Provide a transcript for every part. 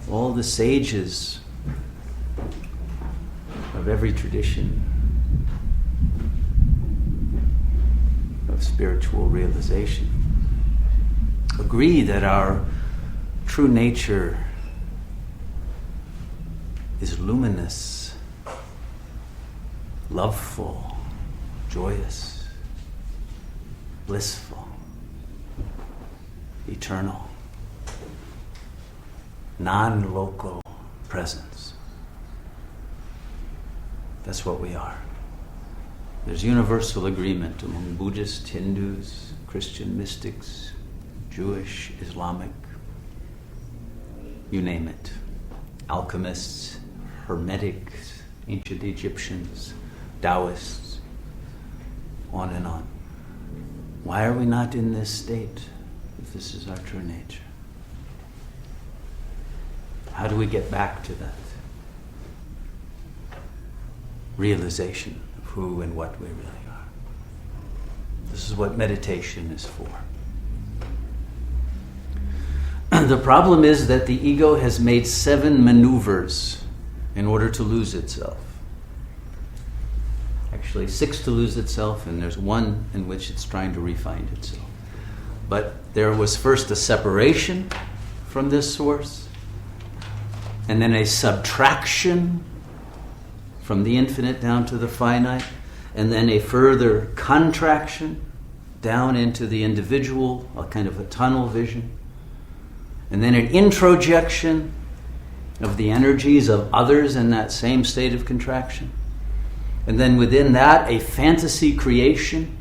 all the sages of every tradition of spiritual realization agree that our true nature is luminous, loveful, joyous, blissful, eternal, non-local presence. That's what we are. There's universal agreement among Buddhist, Hindus, Christian mystics, Jewish, Islamic, you name it. Alchemists, Hermetics, ancient Egyptians, Taoists, on and on. Why are we not in this state if this is our true nature? How do we get back to that realization of who and what we really are? This is what meditation is for. The problem is that the ego has made 7 maneuvers in order to lose itself. Actually, 6 to lose itself, and there's 1 in which it's trying to refine itself. But there was first a separation from this source, and then a subtraction from the infinite down to the finite, and then a further contraction down into the individual, a kind of a tunnel vision, and then an introjection of the energies of others in that same state of contraction. And then within that, a fantasy creation,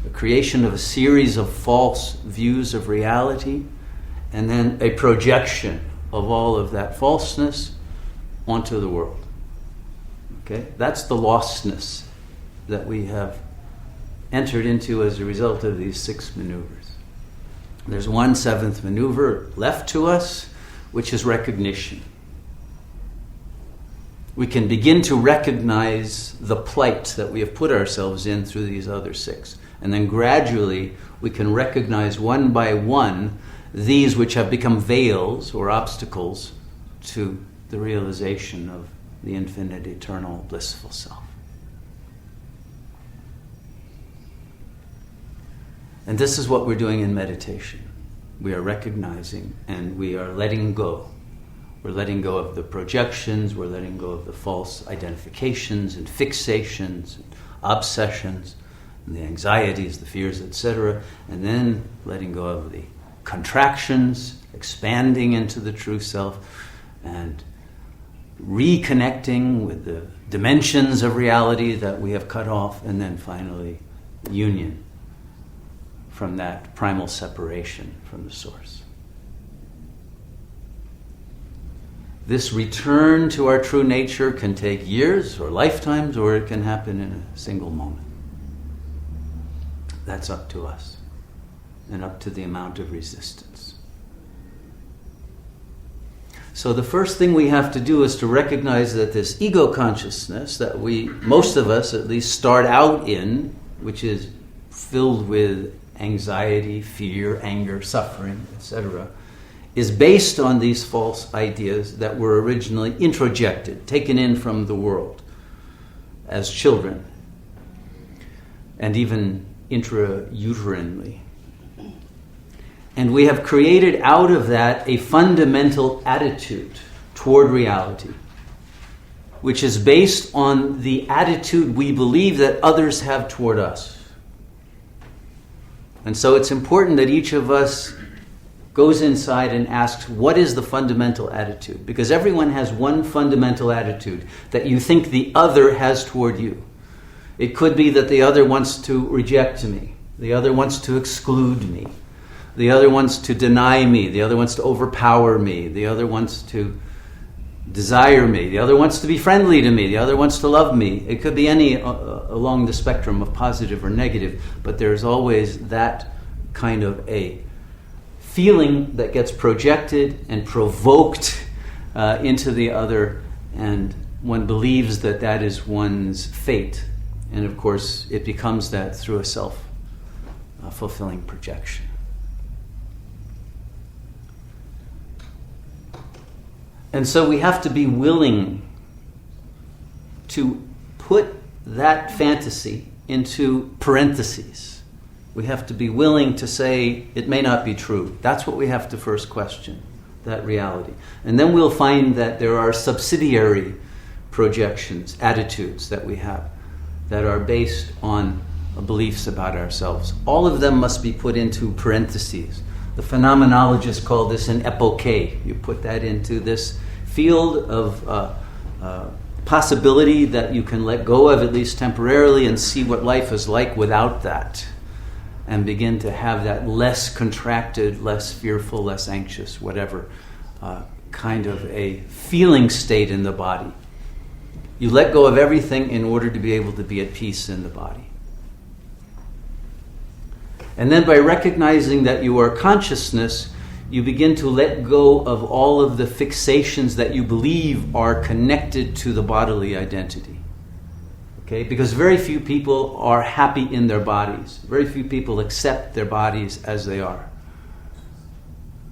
the creation of a series of false views of reality, and then a projection of all of that falseness onto the world. Okay? That's the lostness that we have entered into as a result of these 6 maneuvers. There's 1 7th maneuver left to us, which is recognition. We can begin to recognize the plight that we have put ourselves in through these other 6. And then gradually we can recognize one by one these which have become veils or obstacles to the realization of the infinite, eternal, blissful self. And this is what we're doing in meditation. We are recognizing and we are letting go. We're letting go of the projections, we're letting go of the false identifications and fixations, and obsessions, and the anxieties, the fears, etc. And then letting go of the contractions, expanding into the true self, and reconnecting with the dimensions of reality that we have cut off, and then finally union from that primal separation from the source. This return to our true nature can take years or lifetimes, or it can happen in a single moment. That's up to us, and up to the amount of resistance. So the first thing we have to do is to recognize that this ego consciousness that most of us at least start out in, which is filled with anxiety, fear, anger, suffering, etc., is based on these false ideas that were originally introjected, taken in from the world as children, and even intrauterine. And we have created out of that a fundamental attitude toward reality, which is based on the attitude we believe that others have toward us. And so it's important that each of us goes inside and asks, what is the fundamental attitude? Because everyone has one fundamental attitude that you think the other has toward you. It could be that the other wants to reject me. The other wants to exclude me. The other wants to deny me. The other wants to overpower me. The other wants to desire me. The other wants to be friendly to me. The other wants to love me. It could be any along the spectrum of positive or negative, but there's always that kind of a feeling that gets projected and provoked into the other, and one believes that that is one's fate. And of course, it becomes that through a self-fulfilling projection. And so we have to be willing to put that fantasy into parentheses. We have to be willing to say it may not be true. That's what we have to first question, that reality. And then we'll find that there are subsidiary projections, attitudes that we have that are based on beliefs about ourselves. All of them must be put into parentheses. The phenomenologists call this an epoche. You put that into this field of possibility that you can let go of, at least temporarily, and see what life is like without that, and begin to have that less contracted, less fearful, less anxious, whatever kind of a feeling state in the body. You let go of everything in order to be able to be at peace in the body. And then by recognizing that you are consciousness, you begin to let go of all of the fixations that you believe are connected to the bodily identity. Okay? Because very few people are happy in their bodies. Very few people accept their bodies as they are.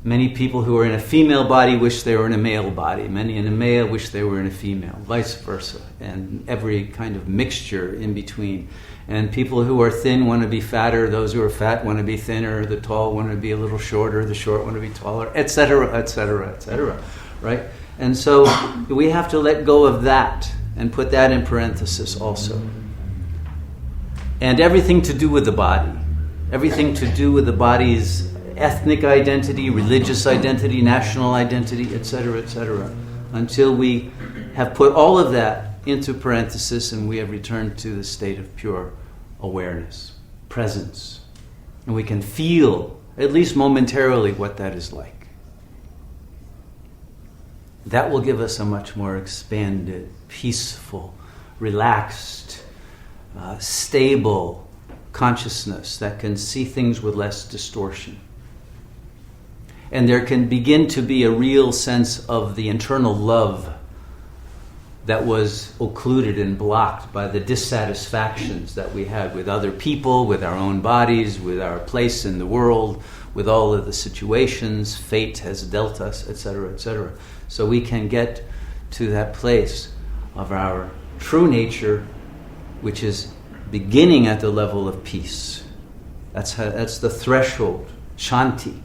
Many people who are in a female body wish they were in a male body. Many in a male wish they were in a female, vice versa, and every kind of mixture in between. And people who are thin want to be fatter, those who are fat want to be thinner, the tall want to be a little shorter, the short want to be taller, etc., etc., etc., right? And so we have to let go of that and put that in parenthesis also. And everything to do with the body, everything to do with the body's ethnic identity, religious identity, national identity, etc., etc., until we have put all of that into parenthesis and we have returned to the state of pure awareness, presence. And we can feel, at least momentarily, what that is like. That will give us a much more expanded, peaceful, relaxed, stable consciousness that can see things with less distortion. And there can begin to be a real sense of the internal love that was occluded and blocked by the dissatisfactions that we had with other people, with our own bodies, with our place in the world, with all of the situations fate has dealt us, etc., etc. So we can get to that place of our true nature, which is beginning at the level of peace. That's the threshold, shanti,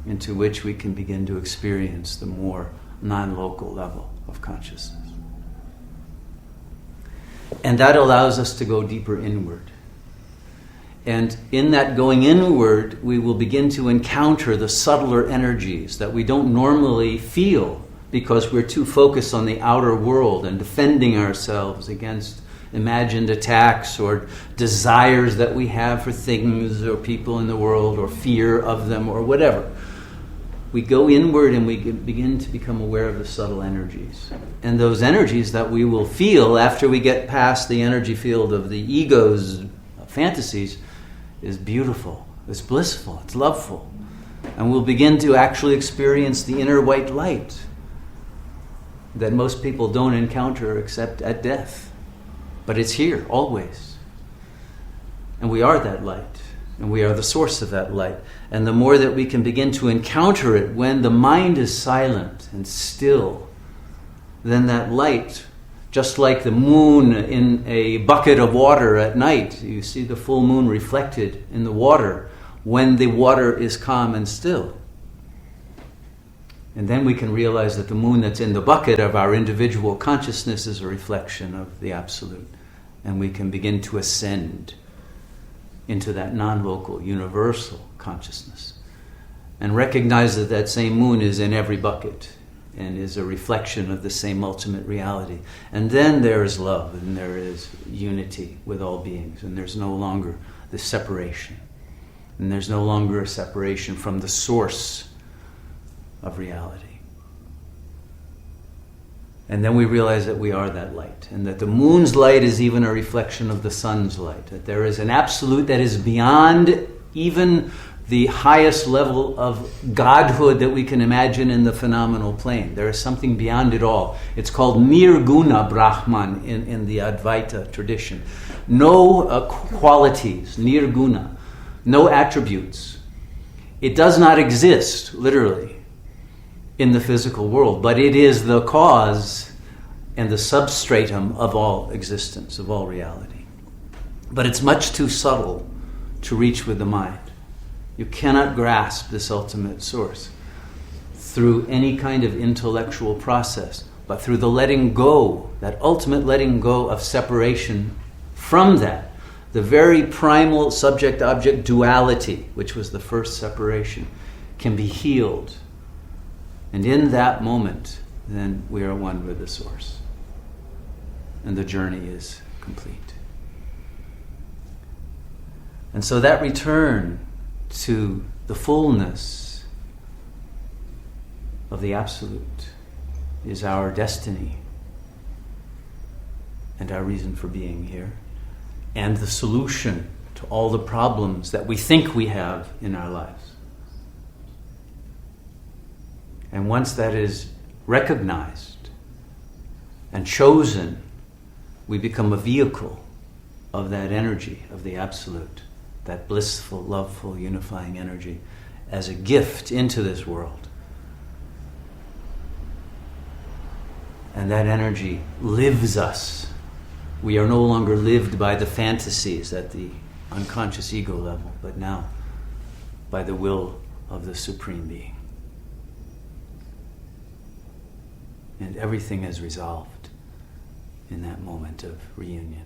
into which we can begin to experience the more non-local level of consciousness. And that allows us to go deeper inward. And in that going inward, we will begin to encounter the subtler energies that we don't normally feel because we're too focused on the outer world and defending ourselves against imagined attacks or desires that we have for things or people in the world or fear of them or whatever. We go inward and we begin to become aware of the subtle energies. And those energies that we will feel after we get past the energy field of the ego's fantasies is beautiful, it's blissful, it's loveful. And we'll begin to actually experience the inner white light that most people don't encounter except at death. But it's here, always. And we are that light. And we are the source of that light. And the more that we can begin to encounter it when the mind is silent and still, then that light, just like the moon in a bucket of water at night, you see the full moon reflected in the water when the water is calm and still. And then we can realize that the moon that's in the bucket of our individual consciousness is a reflection of the Absolute. And we can begin to ascend into that non-local, universal consciousness. And recognize that that same moon is in every bucket and is a reflection of the same ultimate reality. And then there is love and there is unity with all beings. And there's no longer the separation. And there's no longer a separation from the source of reality. And then we realize that we are that light, and that the moon's light is even a reflection of the sun's light, that there is an absolute that is beyond even the highest level of godhood that we can imagine in the phenomenal plane. There is something beyond it all. It's called Nirguna Brahman in the Advaita tradition. No qualities, Nirguna, no attributes. It does not exist, literally, in the physical world, but it is the cause and the substratum of all existence, of all reality. But it's much too subtle to reach with the mind. You cannot grasp this ultimate source through any kind of intellectual process, but through the letting go, that ultimate letting go of separation from that. The very primal subject-object duality, which was the first separation, can be healed. And in that moment, then we are one with the source. And the journey is complete. And so that return to the fullness of the Absolute is our destiny and our reason for being here, and the solution to all the problems that we think we have in our lives. And once that is recognized and chosen, we become a vehicle of that energy, of the Absolute, that blissful, loveful, unifying energy, as a gift into this world. And that energy lives us. We are no longer lived by the fantasies at the unconscious ego level, but now by the will of the Supreme Being. And everything is resolved in that moment of reunion.